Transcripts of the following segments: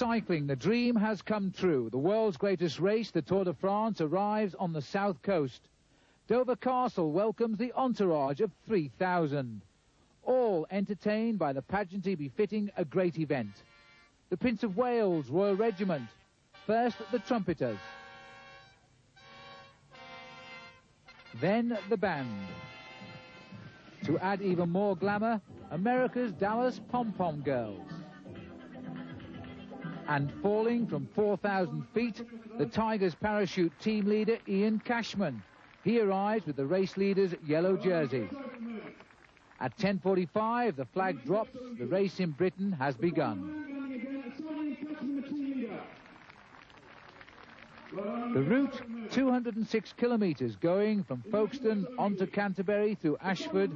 cycling, the dream has come true. The world's greatest race, the Tour de France, arrives on the south coast. Dover Castle welcomes the entourage of 3,000. All entertained by the pageantry befitting a great event. The Prince of Wales Royal Regiment, first the trumpeters, then the band. To add even more glamour, America's Dallas Pom-Pom Girls. And falling from 4,000 feet, the Tigers parachute team leader Ian Cashman. He arrives with the race leader's yellow jersey. At 10:45, the flag drops. The race in Britain has begun. The route, 206 kilometres, going from Folkestone on to Canterbury through Ashford,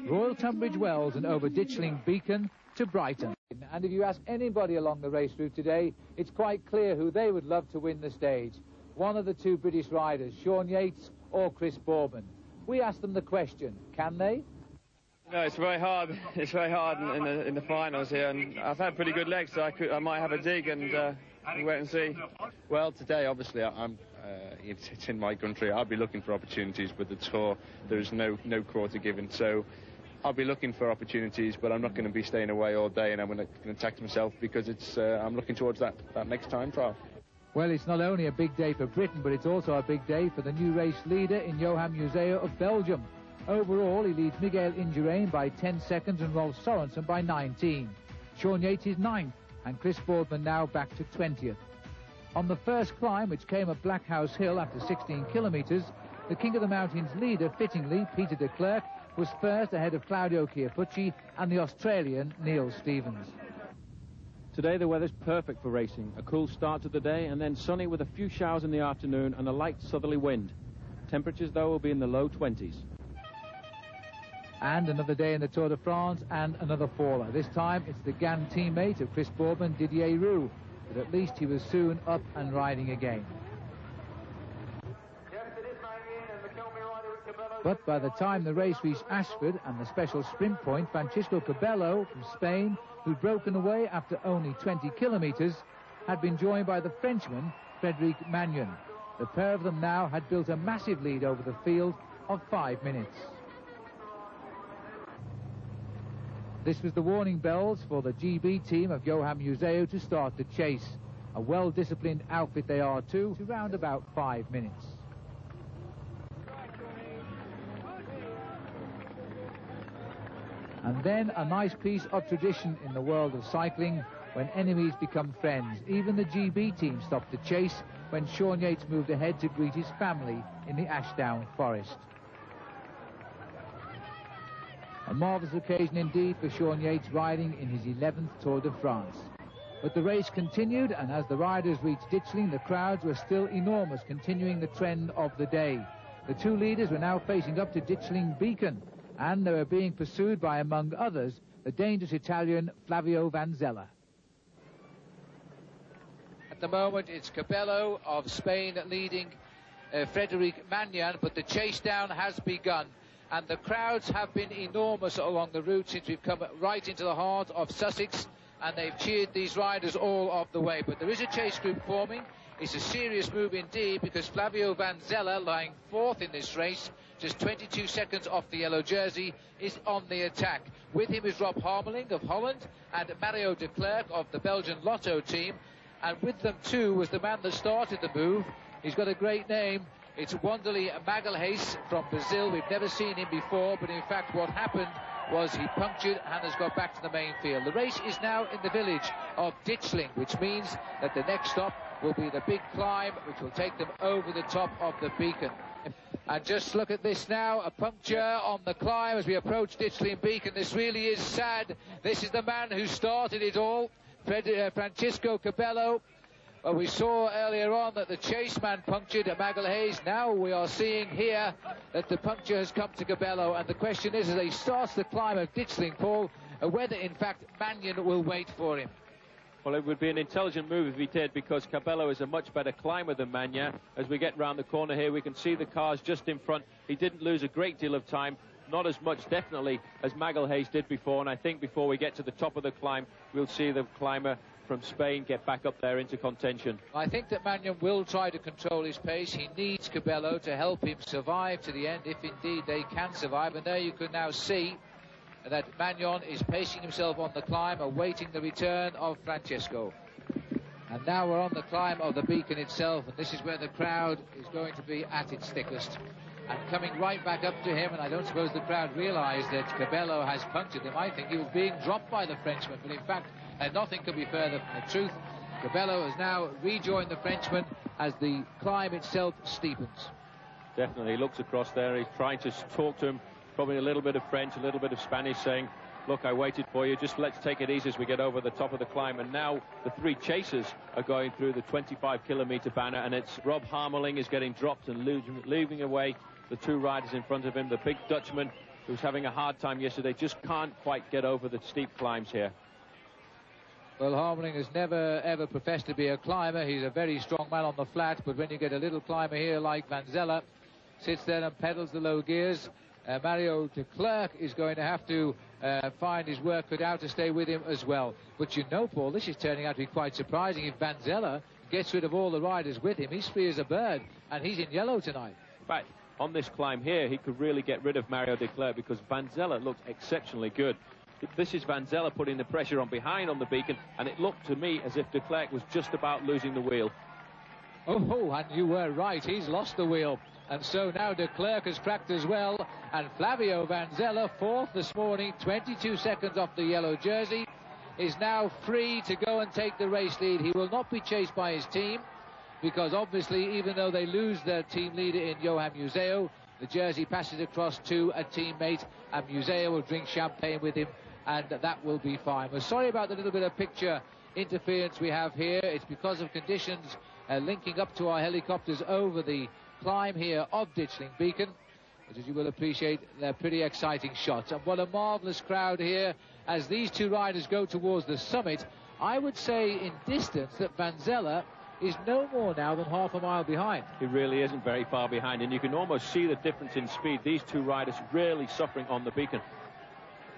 Royal Tunbridge Wells and over Ditchling Beacon to Brighton. And if you ask anybody along the race route today, it's quite clear who they would love to win the stage. One of the two British riders, Sean Yates or Chris Boardman. We asked them the question, can they? No, it's very hard. It's very hard in the finals here, and I've had pretty good legs, so I might have a dig and wait and see. Well, today, obviously, it's in my country. I'll be looking for opportunities, but the Tour, there's no quarter given, so I'll be looking for opportunities, but I'm not going to be staying away all day, and I'm going to tax myself because I'm looking towards that next time trial. Well, it's not only a big day for Britain, but it's also a big day for the new race leader in Johan Museeuw of Belgium. Overall, he leads Miguel Indurain by 10 seconds and Rolf Sorensen by 19. Sean Yates is 9th, and Chris Boardman now back to 20th. On the first climb, which came at Blackhouse Hill after 16 kilometres, the King of the Mountains leader, fittingly, Peter de Klerk, was first ahead of Claudio Chiappucci and the Australian Neil Stevens. Today the weather's perfect for racing. A cool start to the day and then sunny with a few showers in the afternoon and a light southerly wind. Temperatures, though, will be in the low 20s. And another day in the Tour de France and another faller. This time it's the GAN teammate of Chris Boardman, Didier Roux, but at least he was soon up and riding again. But by the time the race reached Ashford and the special sprint point, Francisco Cabello from Spain, who'd broken away after only 20 kilometres, had been joined by the Frenchman, Frédéric Magnon. The pair of them now had built a massive lead over the field of 5 minutes. This was the warning bells for the GB team of Johan Museeuw to start the chase. A well-disciplined outfit they are too, to round about 5 minutes. And then a nice piece of tradition in the world of cycling when enemies become friends. Even the GB team stopped the chase when Sean Yates moved ahead to greet his family in the Ashdown Forest. A marvellous occasion indeed for Sean Yates, riding in his 11th Tour de France. But the race continued, and as the riders reached Ditchling, the crowds were still enormous, continuing the trend of the day. The two leaders were now facing up to Ditchling Beacon, and they were being pursued by, among others, the dangerous Italian Flavio Vanzella. At the moment, it's Cabello of Spain leading Frédéric Magnon, but the chase down has begun. And the crowds have been enormous along the route since we've come right into the heart of Sussex, and they've cheered these riders all of the way. But there is a chase group forming. It's a serious move indeed, because Flavio Vanzella, lying 4th in this race, just 22 seconds off the yellow jersey, is on the attack. With him is Rob Harmeling of Holland and Mario de Klerk of the Belgian Lotto team. And with them too was the man that started the move. He's got a great name. It's Wanderlei Magalhães from Brazil. We've never seen him before, but in fact what happened was he punctured and has got back to the main field. The race is now in the village of Ditchling, which means that the next stop will be the big climb, which will take them over the top of the beacon. And just look at this now, a puncture on the climb as we approach Ditchling Beacon. This really is sad. This is the man who started it all, Francisco Cabello. Well, we saw earlier on that the chase man punctured at Magalhães. Now we are seeing here that the puncture has come to Cabello, and the question is, as he starts the climb of Ditchling, Paul, whether in fact Magnon will wait for him. Well, it would be an intelligent move if he did, because Cabello is a much better climber than Magnon. As we get round the corner here, we can see the cars just in front. He didn't lose a great deal of time, not as much definitely as Magalhães did before, and I think before we get to the top of the climb, we'll see the climber from Spain get back up there into contention. I think that Magnan will try to control his pace. He needs Cabello to help him survive to the end, if indeed they can survive. And there you can now see that Magnan is pacing himself on the climb, awaiting the return of Francesco. And now we're on the climb of the beacon itself, and this is where the crowd is going to be at its thickest. And coming right back up to him, and I don't suppose the crowd realised that Cabello has punctured him. I think he was being dropped by the Frenchman, but in fact, nothing could be further from the truth. Cabello has now rejoined the Frenchman as the climb itself steepens. Definitely, he looks across there, he's trying to talk to him, probably a little bit of French, a little bit of Spanish, saying, look, I waited for you, just let's take it easy as we get over the top of the climb. And now the three chasers are going through the 25-kilometre banner, and it's Rob Harmeling is getting dropped and leaving away the two riders in front of him. The big Dutchman, who was having a hard time yesterday, just can't quite get over the steep climbs here. Well, Harmeling has never, ever professed to be a climber. He's a very strong man on the flat, but when you get a little climber here like Van Zelle, sits there and pedals the low gears, Mario de Klerk is going to have to find his work cut out to stay with him as well. But you know, Paul, this is turning out to be quite surprising. If Van Zelle gets rid of all the riders with him, he's free as a bird, and he's in yellow tonight. Right. On this climb here, he could really get rid of Mario de Klerk, because Van Zelle looked exceptionally good. This is Van Zelle putting the pressure on behind on the beacon, and it looked to me as if de Klerk was just about losing the wheel. Oh, and you were right. He's lost the wheel. And so now de Klerk has cracked as well. And Flavio Van Zelle, fourth this morning, 22 seconds off the yellow jersey, is now free to go and take the race lead. He will not be chased by his team, because obviously, even though they lose their team leader in Johan Museo, the jersey passes across to a teammate, and Museo will drink champagne with him, and that will be fine. We're sorry about the little bit of picture interference we have here. It's because of conditions linking up to our helicopters over the climb here of Ditchling Beacon. But as you will appreciate, they're pretty exciting shots. And what a marvellous crowd here as these two riders go towards the summit. I would say in distance that Van Zelle is no more now than half a mile behind. He really isn't very far behind, and you can almost see the difference in speed. These two riders really suffering on the beacon.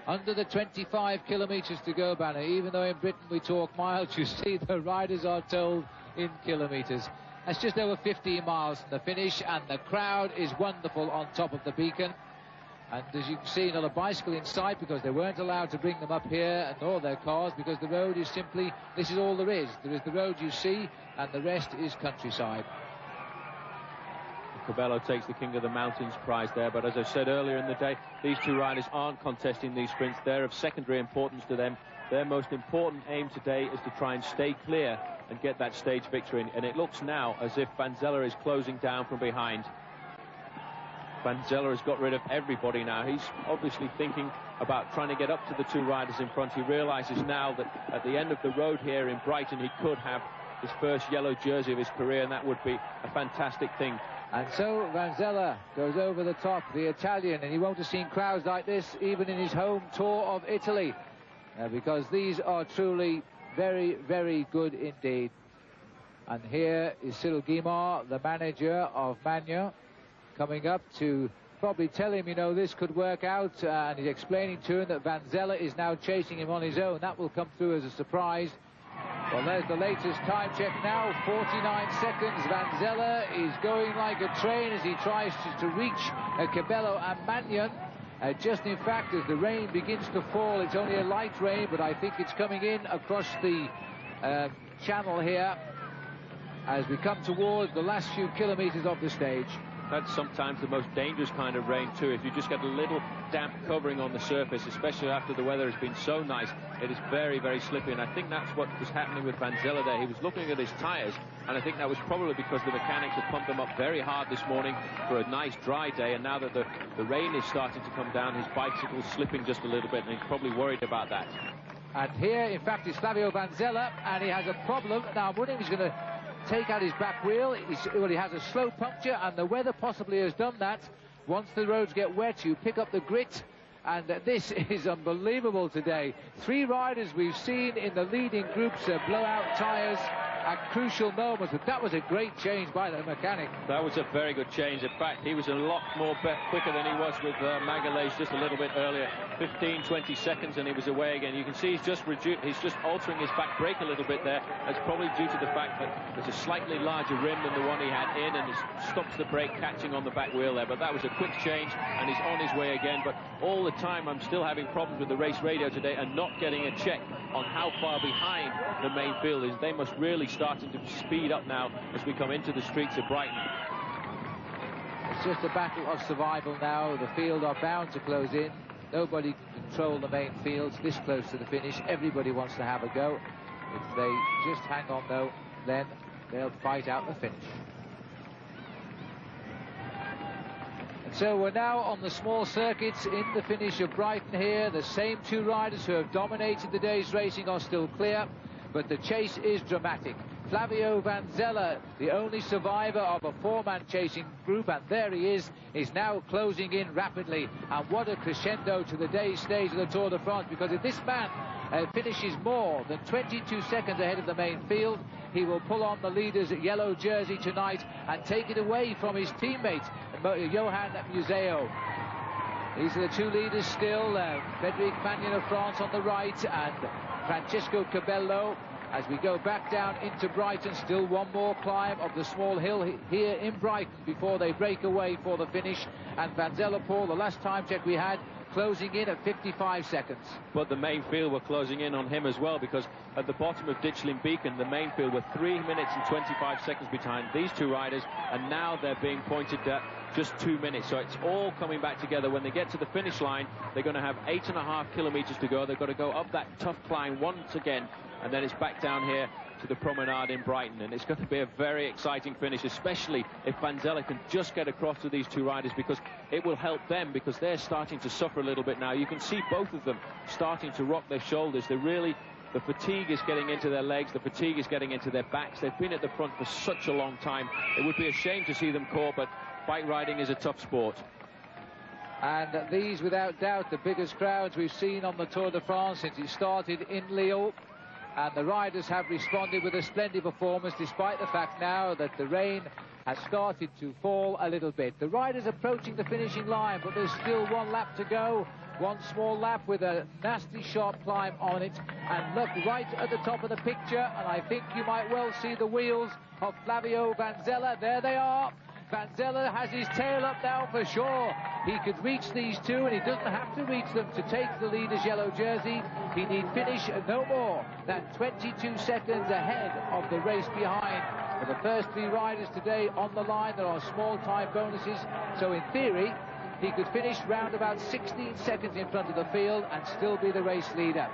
Under the 25 kilometres to go banner. Even though in Britain we talk miles, you see the riders are told in kilometres. That's just over 15 miles from the finish, and the crowd is wonderful on top of the beacon. And as you can see, not a bicycle in sight, because they weren't allowed to bring them up here, and nor their cars, because the road is simply, this is all there is. There is the road you see, and the rest is countryside. Cabello takes the King of the Mountains prize there, but as I said earlier in the day, these two riders aren't contesting these sprints. They're of secondary importance to them. Their most important aim today is to try and stay clear and get that stage victory, and it looks now as if Van Zelle is closing down from behind. Van Zelle has got rid of everybody now. He's obviously thinking about trying to get up to the two riders in front. He realizes now that at the end of the road here in Brighton, he could have his first yellow jersey of his career, and that would be a fantastic thing. And so Van Zelle goes over the top, the Italian, and he won't have seen crowds like this even in his home tour of Italy, because these are truly very, very good indeed. And here is Cyril Guimard, the manager of Magnan, coming up to probably tell him, you know, this could work out, and he's explaining to him that Van Zelle is now chasing him on his own. That will come through as a surprise. Well, there's the latest time check now, 49 seconds. Van Zelle is going like a train as he tries to reach Cabello and Magnan. Just in fact, as the rain begins to fall, it's only a light rain, but I think it's coming in across the channel here as we come towards the last few kilometres of the stage. That's sometimes the most dangerous kind of rain too. If you just get a little damp covering on the surface, especially after the weather has been so nice, it is very, very slippy. And I think that's what was happening with Van Zelle there. He was looking at his tyres, and I think that was probably because the mechanics had pumped them up very hard this morning for a nice dry day, and now that the rain is starting to come down, his bicycle's slipping just a little bit, and he's probably worried about that. And here, in fact, is Flavio Van Zelle, and he has a problem. Now, I'm wondering if he's going to take out his back wheel. He has a slow puncture, and the weather possibly has done that. Once the roads get wet, you pick up the grit, and this is unbelievable today. Three riders we've seen in the leading groups blow out tyres, at crucial moments. But that was a great change by the mechanic. That was a very good change. In fact, he was a lot more quicker than he was with Magalhaes just a little bit earlier. 15-20 seconds and he was away again. You can see he's just altering his back brake a little bit there. That's probably due to the fact that there's a slightly larger rim than the one he had in, and it stops the brake catching on the back wheel there. But that was a quick change and he's on his way again. But all the time I'm still having problems with the race radio today and not getting a check on how far behind the main field is. They must really starting to speed up now as we come into the streets of Brighton. It's just a battle of survival now. The field are bound to close in. Nobody can control the main fields this close to the finish. Everybody wants to have a go. If they just hang on though, then they'll fight out the finish. And so we're now on the small circuits in the finish of Brighton here. The same two riders who have dominated the day's racing are still clear, but the chase is dramatic. Flavio Vanzella, the only survivor of a four-man chasing group, and there he is now closing in rapidly. And what a crescendo to the day's stage of the Tour de France, because if this man finishes more than 22 seconds ahead of the main field, he will pull on the leader's yellow jersey tonight and take it away from his teammate, Johan Museo. These are the two leaders still, Frederic Magnan of France on the right and Francesco Cabello. As we go back down into Brighton, still one more climb of the small hill here in Brighton before they break away for the finish. And Vanzella, Paul, the last time check we had, closing in at 55 seconds. But the main field were closing in on him as well, because at the bottom of Ditchling Beacon, the main field were 3 minutes and 25 seconds behind these two riders, and now they're being pointed at just 2 minutes. So it's all coming back together. When they get to the finish line, they're going to have 8.5 kilometers to go. They've got to go up that tough climb once again, and then it's back down here to the promenade in Brighton, and it's going to be a very exciting finish, especially if Vanzella can just get across to these two riders, because it will help them, because they're starting to suffer a little bit now. You can see both of them starting to rock their shoulders. The fatigue is getting into their legs, the fatigue is getting into their backs. They've been at the front for such a long time. It would be a shame to see them caught, but bike riding is a tough sport. And these, without doubt, the biggest crowds we've seen on the Tour de France since it started in Lyon. And the riders have responded with a splendid performance, despite the fact now that the rain has started to fall a little bit. The riders approaching the finishing line, but there's still one lap to go. One small lap with a nasty sharp climb on it. And look, right at the top of the picture, and I think you might well see the wheels of Flavio Vanzella. There they are. Vanzella has his tail up now for sure. He could reach these two, and he doesn't have to reach them to take the leader's yellow jersey. He need finish no more than 22 seconds ahead of the race behind. For the first three riders today on the line, there are small time bonuses, so in theory he could finish round about 16 seconds in front of the field and still be the race leader.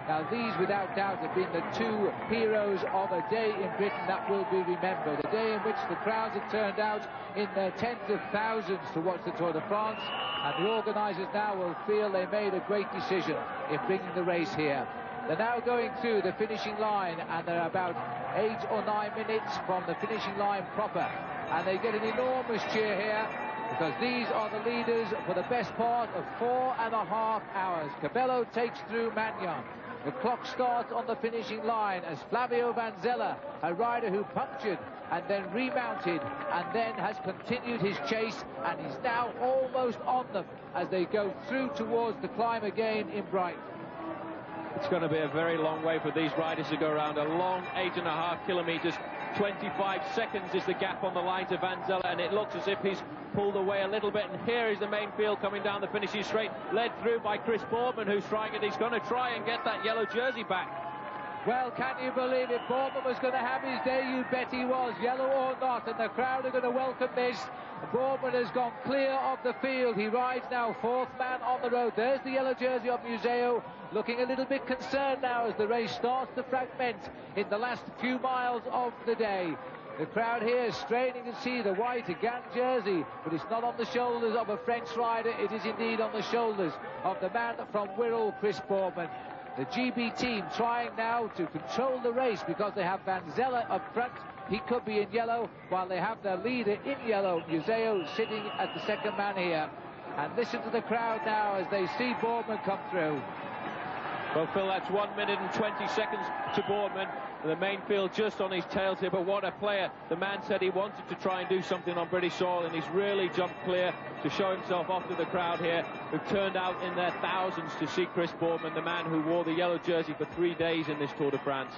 Now these, without doubt, have been the two heroes of a day in Britain that will be remembered. A day in which the crowds have turned out in their tens of thousands to watch the Tour de France, and the organisers now will feel they made a great decision in bringing the race here. They're now going through the finishing line, and they're about 8 or 9 minutes from the finishing line proper, and they get an enormous cheer here, because these are the leaders for the best part of 4.5 hours. Cabello takes through Magnan. The clock starts on the finishing line as Flavio Vanzella, a rider who punctured and then remounted and then has continued his chase, and is now almost on them as they go through towards the climb again in Brighton. It's going to be a very long way for these riders to go around. A long 8.5 kilometers. 25 seconds is the gap on the line to Vanzella, and it looks as if he's pulled away a little bit. And here is the main field coming down the finishing straight, led through by Chris Boardman, who's trying it. He's going to try and get that yellow jersey back. Well, can you believe it? Boardman was going to have his day, you bet he was, yellow or not, and the crowd are going to welcome this. Boardman has gone clear of the field. He rides now fourth man on the road. There's the yellow jersey of Museo, looking a little bit concerned now as the race starts to fragment in the last few miles of the day. The crowd here is straining to see the white Gant jersey, but it's not on the shoulders of a French rider. It is indeed on the shoulders of the man from Wirral, Chris Boardman. The GB team trying now to control the race because they have Vanzella up front. He could be in yellow, while they have their leader in yellow, Museo, sitting at the second man here. And listen to the crowd now as they see Boardman come through. Well, Phil, that's 1 minute and 20 seconds to Boardman. The main field just on his tails here, but what a player. The man said he wanted to try and do something on British soil, and he's really jumped clear to show himself off to the crowd here, who've turned out in their thousands to see Chris Boardman, the man who wore the yellow jersey for 3 days in this Tour de France.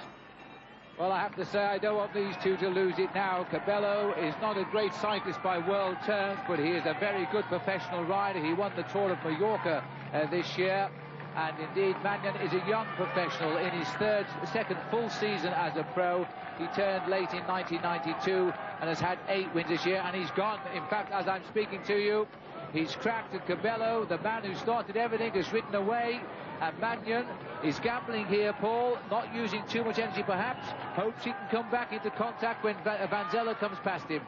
Well, I have to say, I don't want these two to lose it now. Cabello is not a great cyclist by world terms, but he is a very good professional rider. He won the Tour of Mallorca this year. And indeed, Magnan is a young professional in his second full season as a pro. He turned late in 1992 and has had 8 wins this year, and he's gone. In fact, as I'm speaking to you, he's cracked at Cabello. The man who started everything has ridden away, and Magnan is gambling here, Paul, not using too much energy perhaps, hopes he can come back into contact when Vanzella comes past him.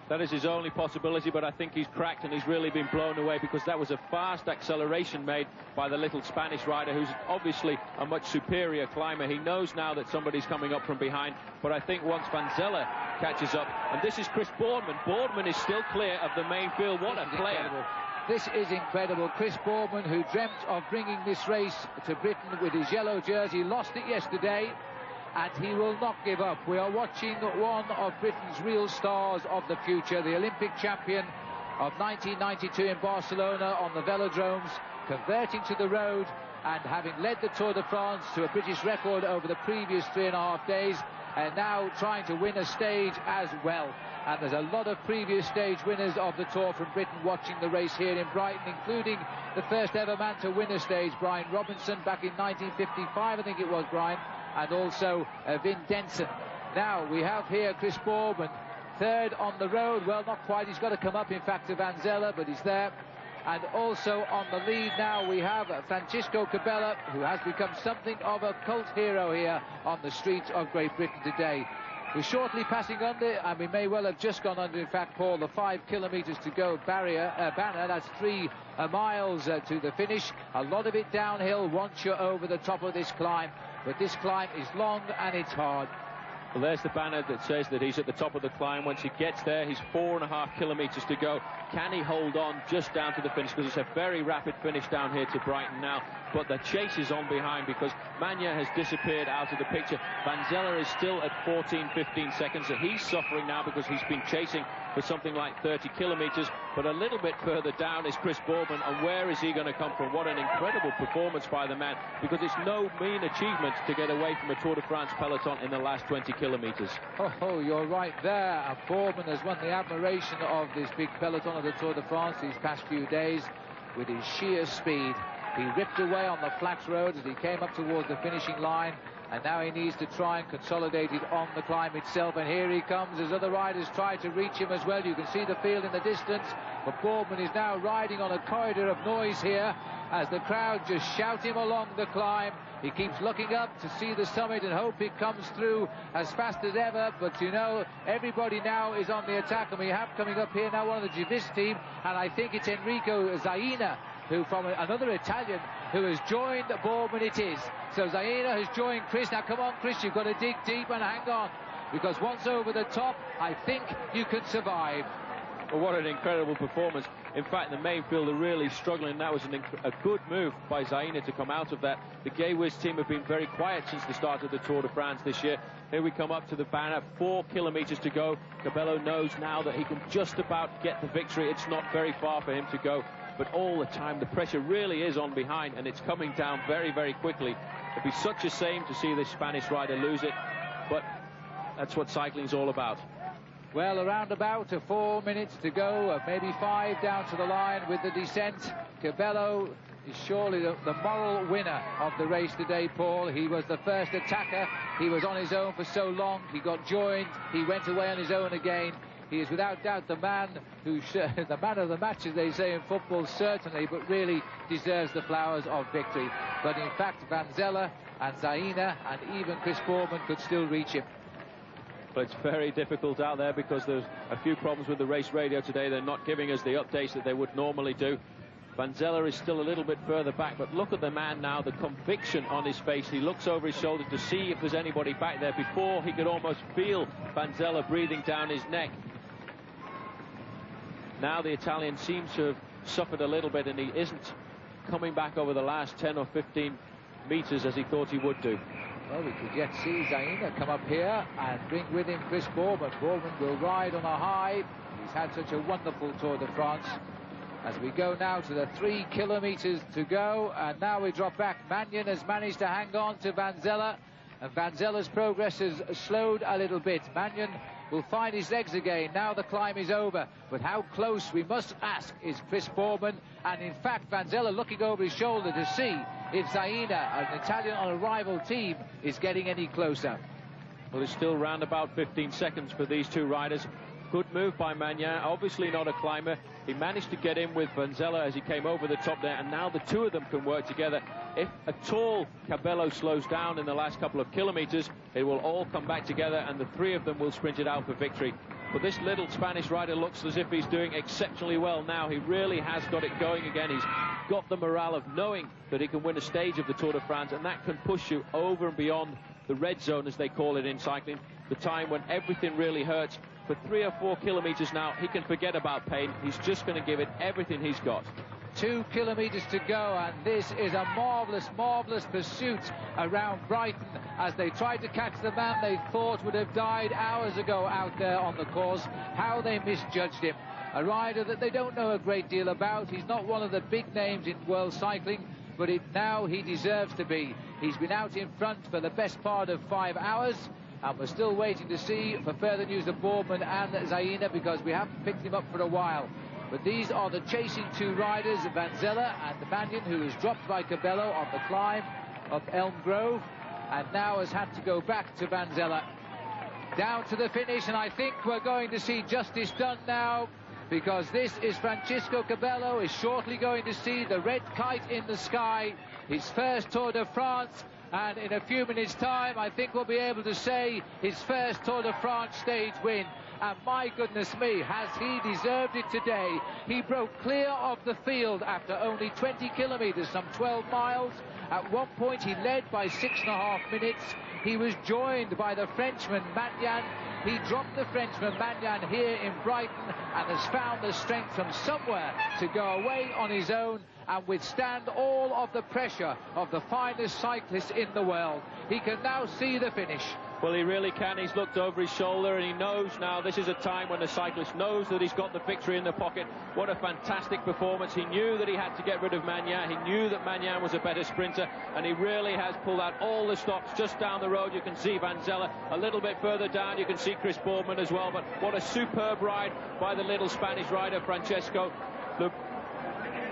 That is his only possibility, but I think he's cracked and he's really been blown away, because that was a fast acceleration made by the little Spanish rider, who's obviously a much superior climber. He knows now that somebody's coming up from behind, but I think once Vanzella catches up, and this is Chris Boardman. Boardman is still clear of the main field. What a player. Incredible. This is incredible. Chris Boardman, who dreamt of bringing this race to Britain with his yellow jersey, lost it yesterday, and he will not give up. We are watching one of Britain's real stars of the future, the Olympic champion of 1992 in Barcelona on the velodromes, converting to the road and having led the Tour de France to a British record over the previous 3.5 days, and now trying to win a stage as well. And there's a lot of previous stage winners of the Tour from Britain watching the race here in Brighton, including the first ever man to win a stage, Brian Robinson, back in 1955, I think it was, Brian, and also Vin Denson. Now we have here Chris Boardman, third on the road. Well, not quite, he's got to come up in fact to Vanzella, but he's there. And also on the lead now we have Francisco Cabello, who has become something of a cult hero here on the streets of Great Britain today. We're shortly passing under, and we may well have just gone under, in fact, Paul, the 5 kilometres to go banner. That's 3 miles to the finish. A lot of it downhill once you're over the top of this climb, but this climb is long and it's hard. Well, there's the banner that says that he's at the top of the climb. Once he gets there, he's 4.5 kilometres to go. Can he hold on just down to the finish? Because it's a very rapid finish down here to Brighton now. But the chase is on behind, because Magnan has disappeared out of the picture. Vanzella is still at 14-15 seconds. And he's suffering now because he's been chasing for something like 30 kilometres. But a little bit further down is Chris Boardman. And where is he going to come from? What an incredible performance by the man, because it's no mean achievement to get away from a Tour de France peloton in the last 20 kilometres. Oh, you're right there. And Boardman has won the admiration of this big peloton of the Tour de France these past few days with his sheer speed. He ripped away on the flat road as he came up towards the finishing line, and now he needs to try and consolidate it on the climb itself. And here he comes as other riders try to reach him as well. You can see the field in the distance, but Boardman is now riding on a corridor of noise here as the crowd just shout him along the climb. He keeps looking up to see the summit and hope it comes through as fast as ever. But you know, everybody now is on the attack, and we have coming up here now one of the Givis team, and I think it's Enrico Zaina, who from another Italian, who has joined Boardman. It is. So Zaina has joined Chris. Now come on, Chris, you've got to dig deep and hang on, because once over the top, I think you can survive. Well, what an incredible performance. In fact, the main field are really struggling. That was a good move by Zaina to come out of that. The Gay Whiz team have been very quiet since the start of the Tour de France this year. Here we come up to the banner, 4 kilometres to go. Cabello knows now that he can just about get the victory. It's not very far for him to go, but all the time the pressure really is on behind, and it's coming down very, very quickly. It'd be such a shame to see this Spanish rider lose it, but that's what cycling's all about. Well, around about 4 minutes to go, maybe 5 down to the line with the descent. Cabello is surely the moral winner of the race today, Paul. He was the first attacker. He was on his own for so long. He got joined. He went away on his own again. He is without doubt the man who's the man of the match, as they say in football, certainly, but really deserves the flowers of victory. But in fact, Vanzella and Zaina and even Chris Boardman could still reach him. But it's very difficult out there because there's a few problems with the race radio today. They're not giving us the updates that they would normally do. Vanzella is still a little bit further back, but look at the man now, the conviction on his face. He looks over his shoulder to see if there's anybody back there. Before, he could almost feel Vanzella breathing down his neck. Now the Italian seems to have suffered a little bit, and he isn't coming back over the last 10 or 15 metres as he thought he would do. Well, we could yet see Zaina come up here and bring with him Chris Bourman. Bourman will ride on a high. He's had such a wonderful Tour de France. As we go now to the 3 kilometres to go, and now we drop back. Magnan has managed to hang on to Van Zelle, and Van Zelle's progress has slowed a little bit. Magnan will find his legs again. Now the climb is over, but how close, we must ask, is Chris Bourman? And in fact, Van Zelle looking over his shoulder to see if Zaina, an Italian on a rival team, is getting any closer. Well, it's still round about 15 seconds for these two riders. Good move by Magnan, obviously not a climber. He managed to get in with Van Zelle as he came over the top there, and now the two of them can work together. If at all Cabello slows down in the last couple of kilometres, it will all come back together, and the three of them will sprint it out for victory. But this little Spanish rider looks as if he's doing exceptionally well now. He really has got it going again. He's got the morale of knowing that he can win a stage of the Tour de France, and that can push you over and beyond the red zone, as they call it in cycling, the time when everything really hurts. For 3 or 4 kilometres now, he can forget about pain. He's just going to give it everything he's got. 2 kilometres to go, and this is a marvellous pursuit around Brighton as they tried to catch the man they thought would have died hours ago out there on the course. How they misjudged him. A rider that they don't know a great deal about. He's not one of the big names in world cycling, but now he deserves to be. He's been out in front for the best part of 5 hours, and we're still waiting to see for further news of Bourman and Zaina, because we haven't picked him up for a while. But these are the chasing two riders, Van Zelle and Magnan, who was dropped by Cabello on the climb of Elm Grove, and now has had to go back to Van Zelle. Down to the finish, and I think we're going to see justice done now, because this is Francisco Cabello is shortly going to see the red kite in the sky, his first Tour de France. And in a few minutes' time, I think we'll be able to say his first Tour de France stage win. And my goodness me, has he deserved it today. He broke clear of the field after only 20 kilometres, some 12 miles. At one point, he led by 6.5 minutes. He was joined by the Frenchman, Magnan. He dropped the Frenchman, Magnan, here in Brighton, and has found the strength from somewhere to go away on his own and withstand all of the pressure of the finest cyclists in the world. He can now see the finish. Well, he really can. He's looked over his shoulder, and he knows now this is a time when the cyclist knows that he's got the victory in the pocket. What a fantastic performance. He knew that he had to get rid of Magnan. He knew that Magnan was a better sprinter, and he really has pulled out all the stops. Just down the road, you can see Van Zelle. A little bit further down, you can see Chris Bourman as well. But what a superb ride by the little Spanish rider, Francesco. Look.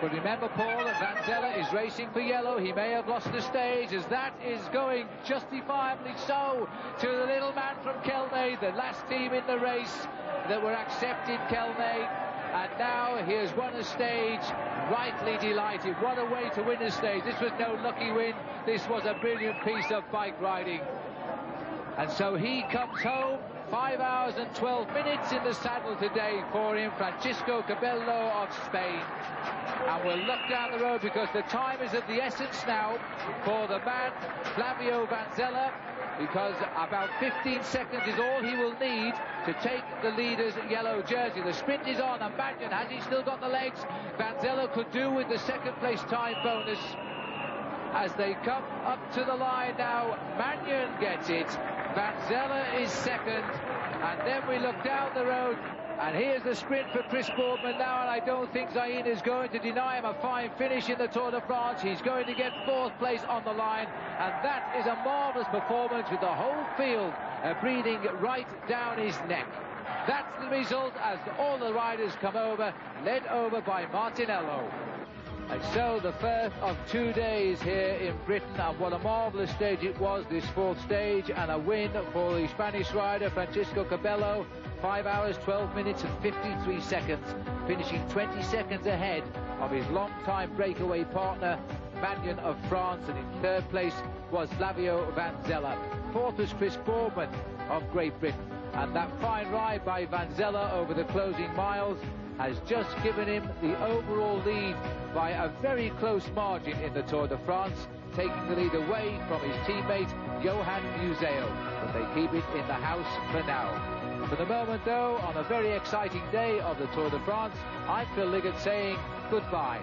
But remember, Paul, that Van Zelle is racing for yellow. He may have lost the stage, as that is going justifiably so to the little man from Kelme, the last team in the race that were accepted, Kelme. And now he has won a stage, rightly delighted. What a way to win a stage. This was no lucky win. This was a brilliant piece of bike riding. And so he comes home. 5 hours and 12 minutes in the saddle today for him, Francisco Cabello of Spain. And we'll look down the road, because the time is of the essence now for the man, Flavio Van Zelle, because about 15 seconds is all he will need to take the leader's yellow jersey. The sprint is on, and Magnan, has he still got the legs? Van Zelle could do with the second place time bonus. As they come up to the line now, Magnan gets it. Van Zelle is second, and then we look down the road, and here's the sprint for Chris Bourman now, and I don't think Zaina is going to deny him a fine finish in the Tour de France. He's going to get 4th place on the line, and that is a marvellous performance, with the whole field breathing right down his neck. That's the result, as all the riders come over, led over by Martinello. And so the first of 2 days here in Britain, and what a marvellous stage it was, this 4th stage, and a win for the Spanish rider Francisco Cabello. 5 hours, 12 minutes and 53 seconds, finishing 20 seconds ahead of his long-time breakaway partner, Magnan of France, and in 3rd place was Flavio Van Zelle. 4th was Chris Bourman of Great Britain, and that fine ride by Van Zelle over the closing miles has just given him the overall lead by a very close margin in the Tour de France, taking the lead away from his teammate Johan Museo, but they keep it in the house for now. For the moment, though, on a very exciting day of the Tour de France, I'm Phil Liggett saying goodbye.